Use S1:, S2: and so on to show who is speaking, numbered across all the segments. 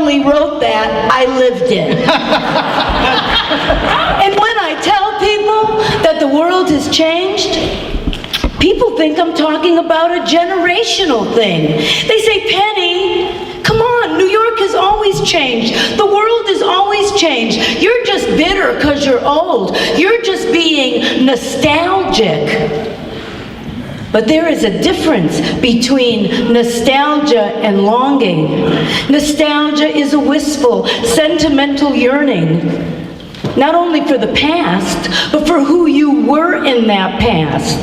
S1: only wrote that, I lived it. And when I tell people that the world has changed, people think I'm talking about a generational thing. They say, Penny, come on, New York has always changed. The world has always changed. You're just bitter because you're old. You're just being nostalgic. But there is a difference between nostalgia and longing. Nostalgia is a wistful, sentimental yearning, not only for the past, but for who you were in that past.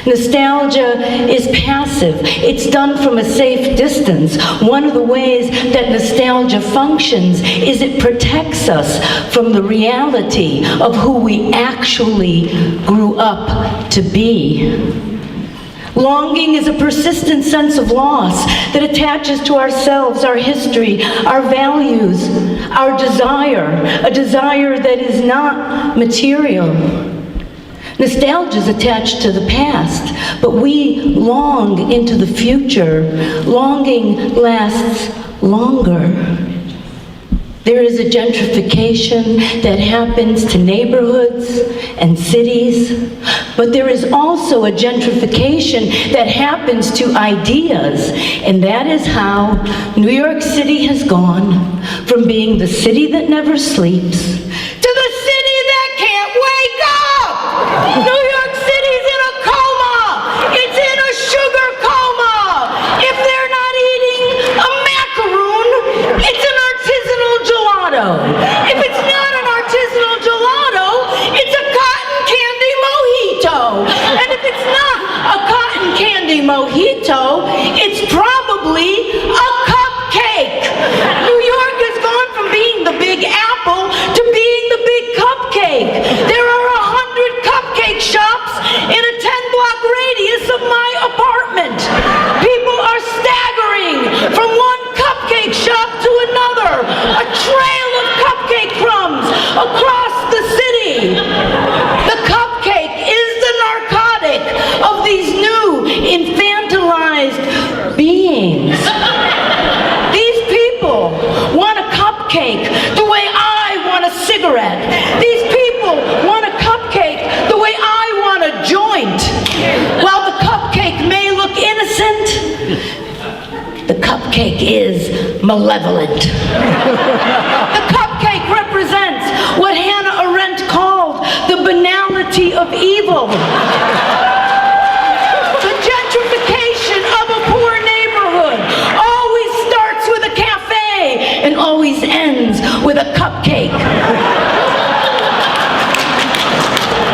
S1: Nostalgia is passive. It's done from a safe distance. One of the ways that nostalgia functions is it protects us from the reality of who we actually grew up to be. Longing is a persistent sense of loss that attaches to ourselves, our history, our values, our desire, a desire that is not material. Nostalgia is attached to the past, but we long into the future. Longing lasts longer. There is a gentrification that happens to neighborhoods and cities, but there is also a gentrification that happens to ideas, and that is how New York City has gone from being the city that never sleeps to the city that can't wake up! New York City's in a coma! It's in a sugar coma! If they're not eating a macaroon, it's an artisanal gelato. If it's not an artisanal gelato, it's a cotton candy mojito. And if it's not a cotton candy mojito, it's probably a cupcake. New York has gone from being the Big Apple to being the Big Cupcake. There are 100 cupcake shops in a 10-block radius of my apartment. People are staggering from one cupcake shop to another. A trail of cupcake crumbs across the city. The cupcake is the narcotic of these new infantilized beings. These people want a cupcake the way I want a cigarette. These people want a cupcake the way I want a joint. While the cupcake may look innocent, the cupcake is malevolent. The cupcake represents what Hannah Arendt called the banality of evil. The gentrification of a poor neighborhood always starts with a cafe and always ends with a cupcake.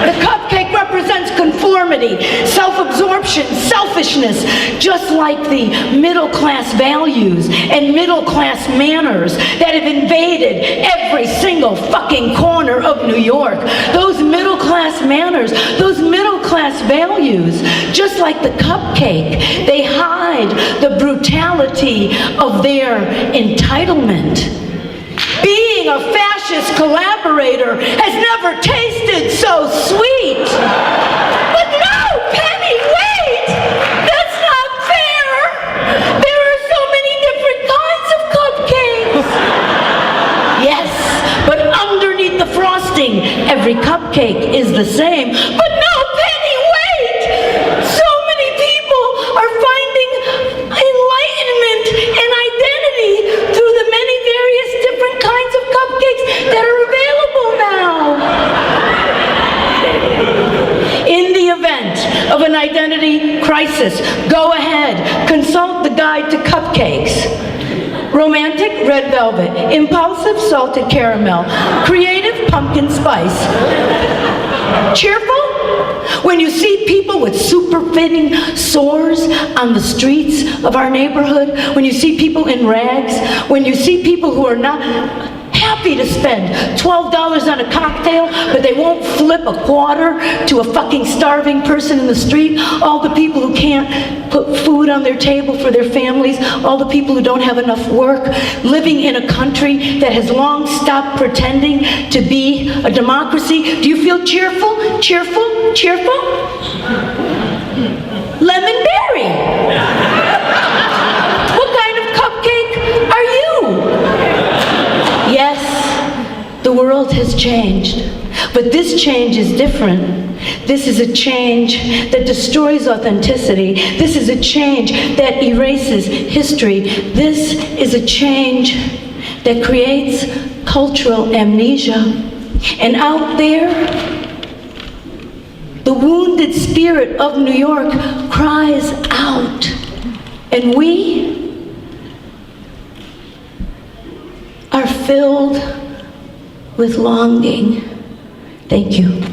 S1: The cupcake represents conformity, self-absorption, selfishness, just like the middle-class values and middle-class manners that have invaded every single fucking corner of New York. Those middle-class manners, those middle-class values, just like the cupcake, they hide the brutality of their entitlement. Being a fascist collaborator has never tasted so sweet. But no, Penny, wait! That's not fair! There are so many different kinds of cupcakes. Yes, but underneath the frosting, every cupcake is the same. But no, Penny, wait! So many people are finding enlightenment and identity through the many various different kinds of cupcakes that are available now. In the event of an identity crisis, go ahead, consult the guide to cupcakes. Romantic, red velvet. Impulsive, salted caramel. Creative, pumpkin spice. Cheerful? When you see people with super fitting sores on the streets of our neighborhood, when you see people in rags, when you see people who are not happy to spend $12 on a cocktail, but they won't flip a quarter to a fucking starving person in the street, all the people who can't put food on their table for their families, all the people who don't have enough work, living in a country that has long stopped pretending to be a democracy. Do you feel cheerful? Cheerful? Cheerful? Lemon berry. What kind of cupcake are you? But this change is different. This is a change that destroys authenticity. This is a change that erases history. This is a change that creates cultural amnesia. And out there, the wounded spirit of New York cries out. And we are filled with longing. Thank you.